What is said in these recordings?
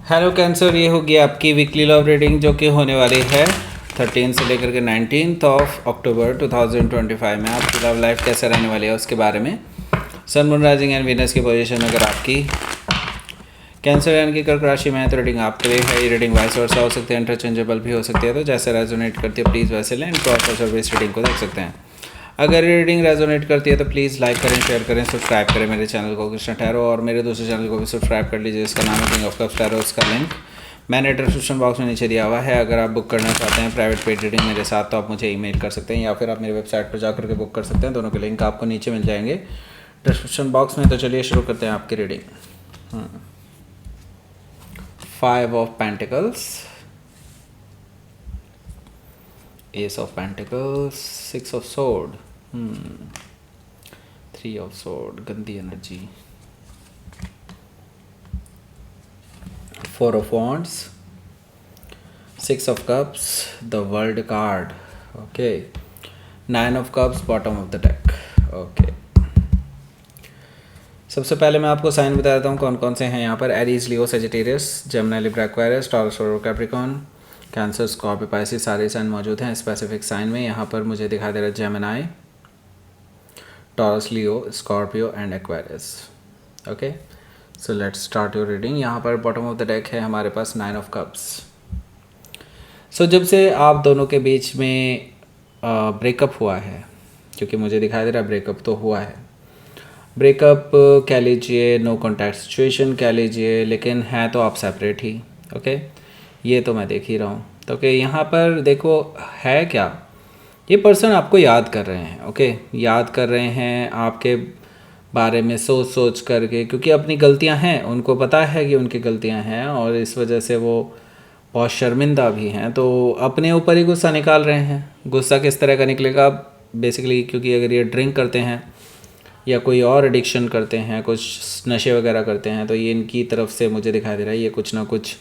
Hello cancer, ये होगी आपकी वीकली लव रीडिंग जो कि होने वाली है 13 से लेकर के 19 ऑफ अक्टूबर 2025 में। आपकी लव लाइफ कैसे रहने वाली है उसके बारे में। Sun moon rising and Venus की पोजीशन अगर आपकी कैंसर यानी कि कर्क राशि में है तो रीडिंग आपके लिए है। ये रीडिंग वाइस वर्सा हो सकती है, इंटरचेंजेबल भी हो सकती है, तो जैसे रेजोनेट करती है प्लीज़ वैसे लें। प्रॉपर सर्विस रीडिंग को देख सकते हैं। अगर ये रीडिंग रेजोनेट करती है तो प्लीज़ लाइक करें, शेयर करें, सब्सक्राइब करें मेरे चैनल को कृष्णा टैरो, और मेरे दूसरे चैनल को भी सब्सक्राइब कर लीजिए, इसका नाम है किंग ऑफ कप्स टैरो। उसका लिंक मैंने डिस्क्रिप्शन बॉक्स में नीचे दिया हुआ है। अगर आप बुक करना चाहते हैं प्राइवेट पेड रीडिंग मेरे साथ तो आप मुझे ईमेल कर सकते हैं या फिर आप मेरी वेबसाइट पर जाकर के बुक कर सकते हैं। दोनों के लिंक आपको नीचे मिल जाएंगे डिस्क्रिप्शन बॉक्स में। तो चलिए शुरू करते हैं आपकी reading. 5 of pentacles, ace of pentacles, 6 of sword, 3 of sword, गंदी energy, 4 of wands, 6 of cups, the world card, okay, 9 of cups, bottom of the deck, okay. सबसे पहले मैं आपको साइन बता देता हूँ कौन कौन से हैं यहाँ पर। Aries, Leo, Sagittarius, Gemini, Libra, Aquarius, Taurus और कैप्रिकॉर्न, कैंसर, स्कॉर्पियो, पाइसिस, सारे साइन मौजूद हैं स्पेसिफिक साइन में। यहाँ पर मुझे दिखाई दे रहा है Gemini, taurus, Leo, Scorpio and Aquarius, okay. So let's start your reading. यहाँ पर बॉटम ऑफ द डेक है हमारे पास 9 ऑफ कप्स। सो जब से आप दोनों के बीच में ब्रेकअप हुआ है, क्योंकि मुझे दिखाई दे रहा है ब्रेकअप तो हुआ है, ब्रेकअप कह लीजिए, नो कॉन्टैक्ट सिचुएशन कह लीजिए, लेकिन है तो आप सेपरेट ही, ओके। ये तो मैं देख ही रहा हूँ। तो ओके, यहाँ पर देखो है क्या, ये पर्सन आपको याद कर रहे हैं, ओके, याद कर रहे हैं आपके बारे में सोच सोच करके, क्योंकि अपनी गलतियाँ हैं, उनको पता है कि उनकी गलतियाँ हैं और इस वजह से वो बहुत शर्मिंदा भी हैं, तो अपने ऊपर ही गुस्सा निकाल रहे हैं। गुस्सा किस तरह का निकलेगा बेसिकली, क्योंकि अगर ये ड्रिंक करते हैं या कोई और एडिक्शन करते हैं, कुछ नशे वगैरह करते हैं, तो ये इनकी तरफ से मुझे दिखाई दे रहा है ये कुछ ना कुछ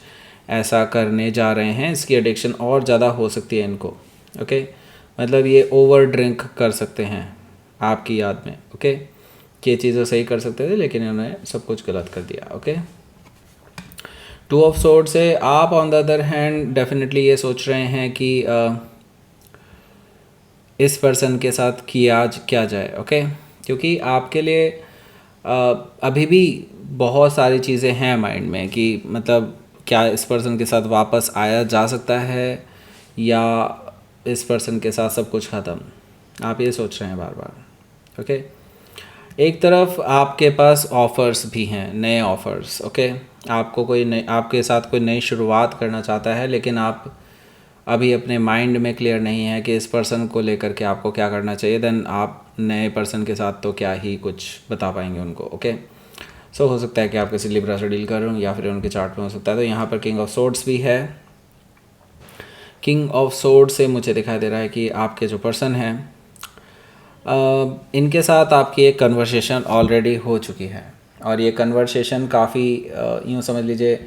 ऐसा करने जा रहे हैं। इसकी एडिक्शन और ज़्यादा हो सकती है इनको, ओके। मतलब ये ओवर ड्रिंक कर सकते हैं आपकी याद में, ओके। ये चीज़ें सही कर सकते थे लेकिन इन्होंने सब कुछ गलत कर दिया, ओके। 2 ऑफ सोर्ड से आप on the other hand definitely ये सोच रहे हैं कि इस पर्सन के साथ किया क्या जाए, ओके। क्योंकि आपके लिए अभी भी बहुत सारी चीज़ें हैं माइंड में कि मतलब क्या इस पर्सन के साथ वापस आया जा सकता है या इस पर्सन के साथ सब कुछ ख़त्म, आप ये सोच रहे हैं बार बार, ओके। एक तरफ आपके पास ऑफ़र्स भी हैं, नए ऑफ़र्स, ओके। आपको कोई नई, आपके साथ कोई नई शुरुआत करना चाहता है, लेकिन आप अभी अपने माइंड में क्लियर नहीं है कि इस पर्सन को लेकर के आपको क्या करना चाहिए। देन आप नए पर्सन के साथ तो क्या ही कुछ बता पाएंगे उनको, ओके। सो हो सकता है कि आप किसी लिब्रा से डील कर रहे हो या फिर उनके चार्ट में हो सकता है। तो यहाँ पर किंग ऑफ सोर्ड्स भी है। किंग ऑफ सोर्ड से मुझे दिखाई दे रहा है कि आपके जो पर्सन हैं इनके साथ आपकी एक कन्वर्सेशन ऑलरेडी हो चुकी है, और ये कन्वर्सेशन काफ़ी यूँ समझ लीजिए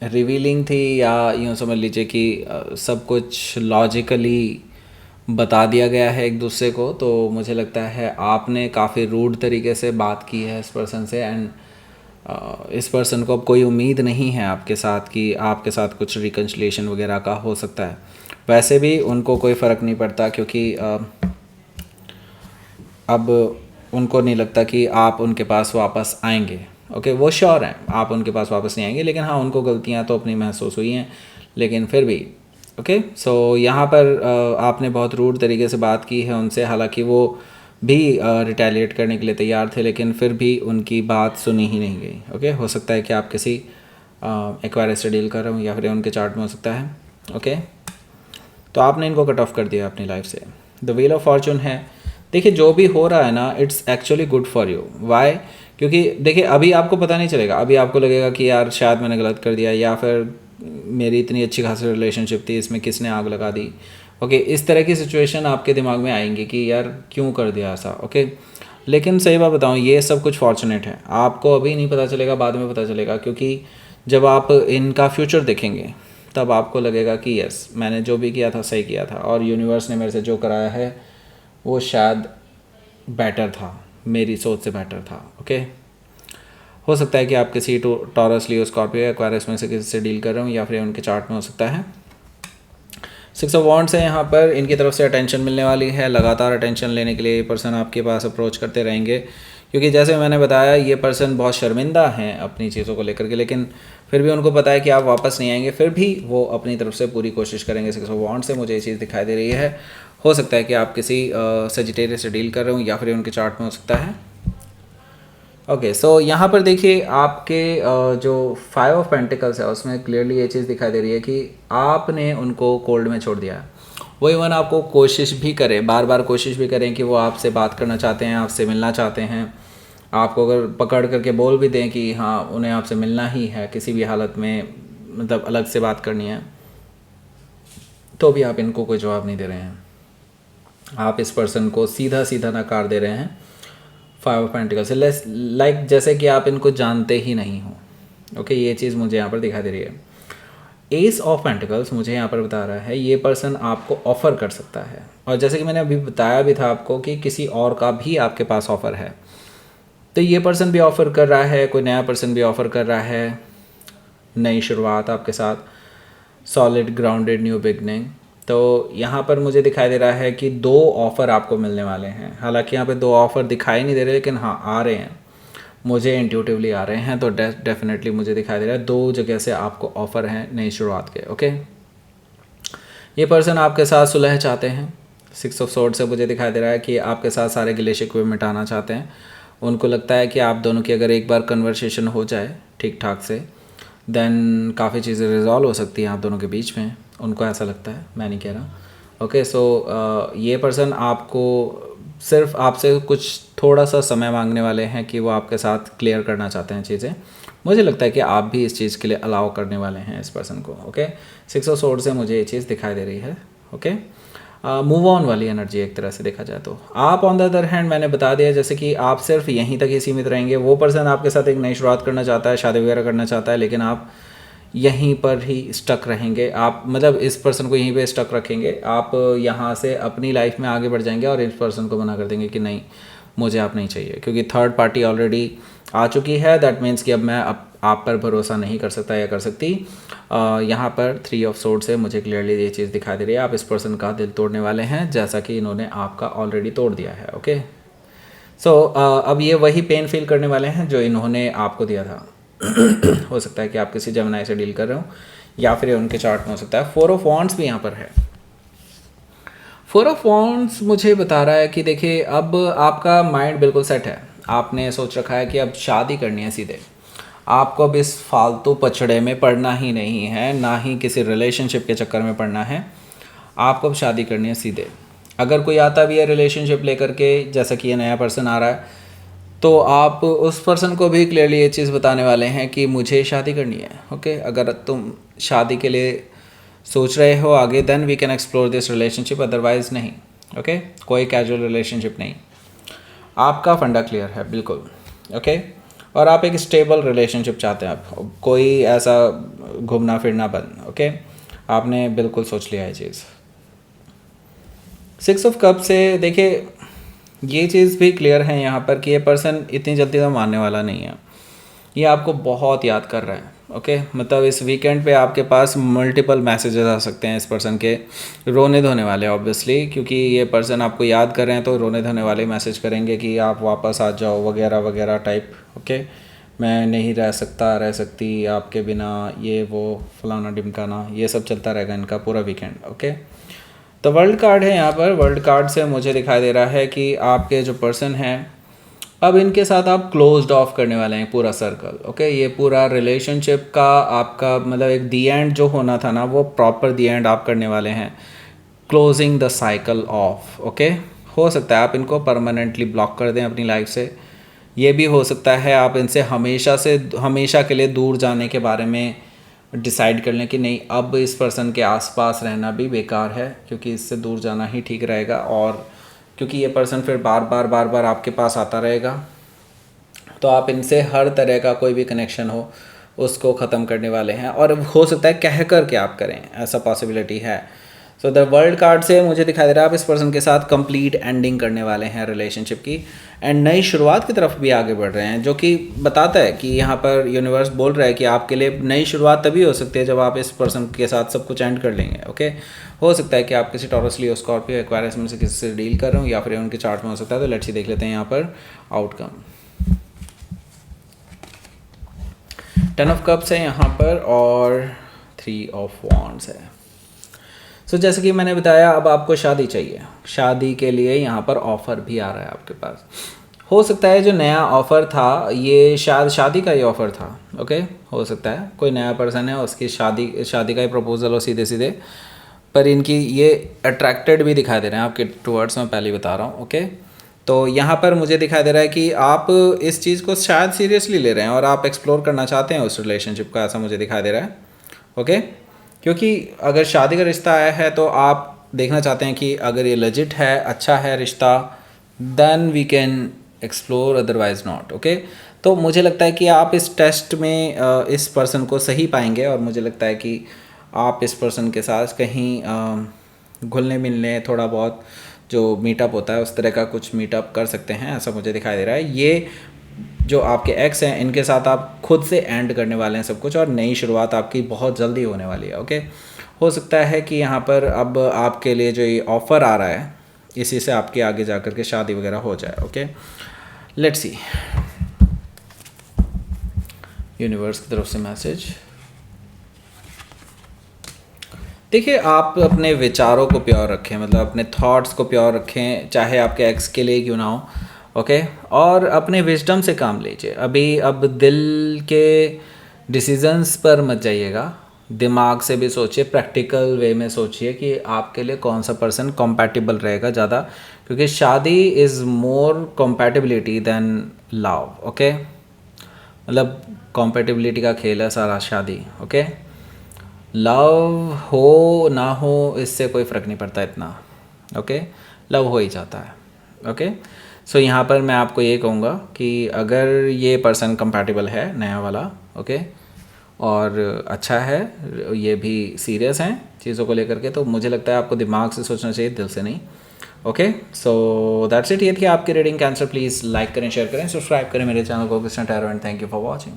रिवीलिंग थी, या यूँ समझ लीजिए कि सब कुछ लॉजिकली बता दिया गया है एक दूसरे को। तो मुझे लगता है आपने काफ़ी रूड तरीके से बात की है इस पर्सन से, एंड इस पर्सन को अब कोई उम्मीद नहीं है आपके साथ कि आपके साथ कुछ रिकन्सिलिएशन वगैरह का हो सकता है। वैसे भी उनको कोई फ़र्क नहीं पड़ता, क्योंकि अब उनको नहीं लगता कि आप उनके पास वापस आएंगे, ओके। वो श्योर हैं आप उनके पास वापस नहीं आएंगे, लेकिन हाँ उनको गलतियाँ तो अपनी महसूस हुई हैं, लेकिन फिर भी, ओके। सो यहाँ पर आपने बहुत रूड तरीके से बात की है उनसे, हालांकि वो भी रिटेलिएट करने के लिए तैयार थे, लेकिन फिर भी उनकी बात सुनी ही नहीं गई, ओके। हो सकता है कि आप किसी एक्वायरियस से डील कर रहे हो या फिर उनके चार्ट में हो सकता है, ओके। तो आपने इनको कट ऑफ कर दिया अपनी लाइफ से। द व्हील ऑफ फॉर्चून है। देखिए जो भी हो रहा है ना, it's actually good for you. Why? क्योंकि देखिए अभी आपको पता नहीं चलेगा, अभी आपको लगेगा कि यार शायद मैंने गलत कर दिया, या फिर मेरी इतनी अच्छी खासी रिलेशनशिप थी, इसमें किसने आग लगा दी, ओके। इस तरह की सिचुएशन आपके दिमाग में आएंगी कि यार क्यों कर दिया ऐसा, ओके। लेकिन सही बात बताऊँ, ये सब कुछ फॉर्चुनेट है, आपको अभी नहीं पता चलेगा, बाद में पता चलेगा, क्योंकि जब आप इनका फ्यूचर देखेंगे तब आपको लगेगा कि यस मैंने जो भी किया था सही किया था, और यूनिवर्स ने मेरे से जो कराया है वो शायद बेटर था, मेरी सोच से बेटर था, ओके। हो सकता है कि आप किसी टॉरस, लियो, स्कॉर्पियो या एक्वारियस में से किसी से डील कर रहे हो, या फिर उनके चार्ट में हो सकता है। 6 ऑफ वॉन्ड्स है यहाँ पर, इनकी तरफ से अटेंशन मिलने वाली है। लगातार अटेंशन लेने के लिए ये पर्सन आपके पास अप्रोच करते रहेंगे, क्योंकि जैसे मैंने बताया ये पर्सन बहुत शर्मिंदा हैं अपनी चीज़ों को लेकर के, लेकिन फिर भी उनको पता है कि आप वापस नहीं आएंगे, फिर भी वो अपनी तरफ से पूरी कोशिश करेंगे। 6 ऑफ वॉन्ड्स से मुझे ये चीज़ दिखाई दे रही है। हो सकता है कि आप किसी सेजिटेरियस से डील कर रहे हो, या फिर उनके चार्ट में हो सकता है। ओके, सो यहाँ पर देखिए आपके जो 5 ऑफ पेंटिकल्स है उसमें क्लियरली ये चीज़ दिखाई दे रही है कि आपने उनको कोल्ड में छोड़ दिया है। वो इवन आपको कोशिश भी करें, बार बार कोशिश भी करें कि वो आपसे बात करना चाहते हैं, आपसे मिलना चाहते हैं, आपको अगर पकड़ करके बोल भी दें कि हाँ उन्हें आपसे मिलना ही है किसी भी हालत में, मतलब अलग से बात करनी है, तो भी आप इनको कोई जवाब नहीं दे रहे हैं। आप इस पर्सन को सीधा सीधा नकार दे रहे हैं 5 ऑफ पेंटिकल से, लाइक जैसे कि आप इनको जानते ही नहीं हो। ओके, ये चीज़ मुझे यहाँ पर दिखाई दे रही है। एस ऑफ पेंटिकल्स मुझे यहाँ पर बता रहा है ये पर्सन आपको ऑफ़र कर सकता है, और जैसे कि मैंने अभी बताया भी था आपको कि किसी और का भी आपके पास ऑफ़र है, तो ये पर्सन भी ऑफ़र कर रहा है, कोई नया पर्सन भी ऑफ़र कर रहा है नई शुरुआत आपके साथ, सॉलिड ग्राउंडेड न्यू बिगनिंग। तो यहाँ पर मुझे दिखाई दे रहा है कि 2 ऑफ़र आपको मिलने वाले हैं। हालांकि यहाँ पे 2 ऑफ़र दिखाई नहीं दे रहे, लेकिन हाँ आ रहे हैं, मुझे इंट्यूटिवली आ रहे हैं। तो डेफिनेटली मुझे दिखाई दे रहा है 2 जगह से आपको ऑफ़र हैं नई शुरुआत के। ओके, ये पर्सन आपके साथ सुलह चाहते हैं। 6 ऑफ सोर्ड से मुझे दिखाई दे रहा है कि आपके साथ सारे गिले शिकवे मिटाना चाहते हैं। उनको लगता है कि आप दोनों की अगर एक बार कन्वर्सेशन हो जाए ठीक ठाक से, देन काफ़ी चीज़ें रिजॉल्व हो सकती हैं आप दोनों के बीच में। उनको ऐसा लगता है, मैं नहीं कह रहा। ओके, सो ये पर्सन आपको सिर्फ आपसे कुछ थोड़ा सा समय मांगने वाले हैं कि वो आपके साथ क्लियर करना चाहते हैं चीज़ें। मुझे लगता है कि आप भी इस चीज़ के लिए अलाउ करने वाले हैं इस पर्सन को। ओके, 6 ऑफ सोर्ड से मुझे ये चीज़ दिखाई दे रही है। ओके, मूव ऑन वाली एनर्जी एक तरह से देखा जाए तो। आप ऑन द अदर हैंड मैंने बता दिया जैसे कि आप सिर्फ यहीं तक ही सीमित रहेंगे। वो पर्सन आपके साथ एक नई शुरुआत करना चाहता है, शादी वगैरह करना चाहता है, लेकिन आप यहीं पर ही स्टक रहेंगे। आप मतलब इस पर्सन को यहीं पे स्टक रखेंगे, आप यहाँ से अपनी लाइफ में आगे बढ़ जाएंगे और इस पर्सन को मना कर देंगे कि नहीं मुझे आप नहीं चाहिए, क्योंकि थर्ड पार्टी ऑलरेडी आ चुकी है। दैट मीन्स कि अब मैं आप पर भरोसा नहीं कर सकता या कर सकती। यहाँ पर 3 ऑफ सोर्ड से मुझे क्लियरली ये चीज़ दिखाई दे रही है, आप इस पर्सन का दिल तोड़ने वाले हैं जैसा कि इन्होंने आपका ऑलरेडी तोड़ दिया है। ओके, सो अब ये वही पेन फील करने वाले हैं जो इन्होंने आपको दिया था। हो सकता है कि आप किसी जेमिनी से डील कर रहे हो, या फिर उनके चार्ट में हो सकता है। 4 ऑफ वॉन्ड्स भी यहाँ पर है। 4 ऑफ वॉन्ड्स मुझे बता रहा है कि देखिए अब आपका माइंड बिल्कुल सेट है। आपने सोच रखा है कि अब शादी करनी है सीधे। आपको अब इस फालतू पछड़े में पड़ना ही नहीं है, ना ही किसी रिलेशनशिप के चक्कर में पड़ना है। आपको अब शादी करनी है सीधे। अगर कोई आता भी है रिलेशनशिप लेकर के, जैसा कि ये नया पर्सन आ रहा है, तो आप उस पर्सन को भी क्लियरली ये चीज़ बताने वाले हैं कि मुझे शादी करनी है। ओके, अगर तुम शादी के लिए सोच रहे हो आगे, then we can explore this relationship, otherwise नहीं। ओके, कोई कैजुअल रिलेशनशिप नहीं। आपका फंडा क्लियर है बिल्कुल। ओके, और आप एक स्टेबल रिलेशनशिप चाहते हैं, आप कोई ऐसा घूमना फिरना बंद। ओके, आपने बिल्कुल सोच लिया है चीज़। 6 ऑफ कप से देखिए ये चीज़ भी क्लियर है यहाँ पर कि ये पर्सन इतनी जल्दी तो मानने वाला नहीं है। ये आपको बहुत याद कर रहा है। ओके, मतलब इस वीकेंड पे आपके पास मल्टीपल मैसेजेस आ सकते हैं इस पर्सन के, रोने धोने वाले ऑब्वियसली, क्योंकि ये पर्सन आपको याद कर रहे हैं तो रोने धोने वाले मैसेज करेंगे कि आप वापस आ जाओ वगैरह वगैरह टाइप। ओके, मैं नहीं रह सकता रह सकती आपके बिना, ये वो फलाना ढिमकाना, ये सब चलता रहेगा इनका पूरा वीकेंड। ओके, तो वर्ल्ड कार्ड है यहाँ पर। वर्ल्ड कार्ड से मुझे दिखाई दे रहा है कि आपके जो पर्सन हैं अब इनके साथ आप क्लोज्ड ऑफ करने वाले हैं पूरा सर्कल। ओके, ये पूरा रिलेशनशिप का आपका मतलब एक दी एंड जो होना था ना, वो प्रॉपर दी एंड आप करने वाले हैं, closing the cycle of. Okay, हो सकता है आप इनको परमानेंटली ब्लॉक कर दें अपनी लाइफ से। ये भी हो सकता है आप इनसे हमेशा के लिए दूर जाने के बारे में डिसाइड कर लें कि नहीं, अब इस पर्सन के आसपास रहना भी बेकार है, क्योंकि इससे दूर जाना ही ठीक रहेगा। और क्योंकि ये पर्सन फिर बार बार आपके पास आता रहेगा, तो आप इनसे हर तरह का कोई भी कनेक्शन हो उसको ख़त्म करने वाले हैं। और हो सकता है कह कर के आप करें, ऐसा पॉसिबिलिटी है। सो द वर्ल्ड कार्ड से मुझे दिखाई दे रहा है आप इस पर्सन के साथ कंप्लीट एंडिंग करने वाले हैं रिलेशनशिप की, एंड नई शुरुआत की तरफ भी आगे बढ़ रहे हैं, जो कि बताता है कि यहाँ पर यूनिवर्स बोल रहा है कि आपके लिए नई शुरुआत तभी हो सकती है जब आप इस पर्सन के साथ सब कुछ एंड कर लेंगे। ओके, हो सकता है कि आप किसी टॉरस, लियो, स्कॉर्पियो, एक्वारियस में से किसी से डील कर रहे हो, या फिर उनके चार्ट में हो सकता है। तो लेट्स सी देख लेते हैं यहाँ पर आउटकम। 10 ऑफ कप्स है यहाँ पर और 3 ऑफ वॉन्ड्स है। सो जैसे कि मैंने बताया, अब आपको शादी चाहिए, शादी के लिए यहाँ पर ऑफ़र भी आ रहा है आपके पास। हो सकता है जो नया ऑफ़र था ये शादी का ही ऑफ़र था। ओके, हो सकता है कोई नया पर्सन है, उसकी शादी का ही प्रपोजल हो सीधे सीधे, पर इनकी ये अट्रैक्टेड भी दिखाई दे रहे हैं आपके टूवर्ड्स, मैं पहले ही बता रहा हूँ। ओके, तो यहाँ पर मुझे दिखाई दे रहा है कि आप इस चीज़ को शायद सीरियसली ले रहे हैं और आप एक्सप्लोर करना चाहते हैं उस रिलेशनशिप का, ऐसा मुझे दिखाई दे रहा है। ओके, क्योंकि अगर शादी का रिश्ता आया है तो आप देखना चाहते हैं कि अगर ये लेजिट है, अच्छा है रिश्ता, then we can explore, otherwise not. Okay, तो मुझे लगता है कि आप इस टेस्ट में इस पर्सन को सही पाएंगे, और मुझे लगता है कि आप इस पर्सन के साथ कहीं घुलने मिलने, थोड़ा बहुत जो मीटअप होता है उस तरह का कुछ मीटअप कर सकते हैं, ऐसा मुझे दिखाई दे रहा है। ये जो आपके एक्स हैं इनके साथ आप खुद से एंड करने वाले हैं सब कुछ, और नई शुरुआत आपकी बहुत जल्दी होने वाली है। ओके, हो सकता है कि यहाँ पर अब आपके लिए जो ये ऑफ़र आ रहा है इसी से आपकी आगे जा कर के शादी वगैरह हो जाए। ओके, लेट्स सी यूनिवर्स की तरफ से मैसेज। देखिए, आप अपने विचारों को प्योर रखें, मतलब अपने थॉट्स को प्योर रखें, चाहे आपके एक्स के लिए क्यों ना हो। ओके, और अपने विजडम से काम लीजिए। अब दिल के डिसीजंस पर मत जाइएगा, दिमाग से भी सोचिए, प्रैक्टिकल वे में सोचिए कि आपके लिए कौन सा पर्सन compatible रहेगा ज़्यादा, क्योंकि शादी is more compatibility than love. Okay, मतलब compatibility का खेल है सारा शादी। ओके, लव हो ना हो इससे कोई फ़र्क नहीं पड़ता इतना। ओके, लव हो ही जाता है। ओके, सो यहाँ पर मैं आपको ये कहूँगा कि अगर ये पर्सन कंपैटिबल है नया वाला, ओके, और अच्छा है, ये भी सीरियस हैं चीज़ों को लेकर के, तो मुझे लगता है आपको दिमाग से सोचना चाहिए, दिल से नहीं। Okay, so that's it. ये थी आपकी रीडिंग। कैंसर प्लीज़ लाइक करें, शेयर करें, सब्सक्राइब करें मेरे चैनल को Krishna tarot, and thank you for watching.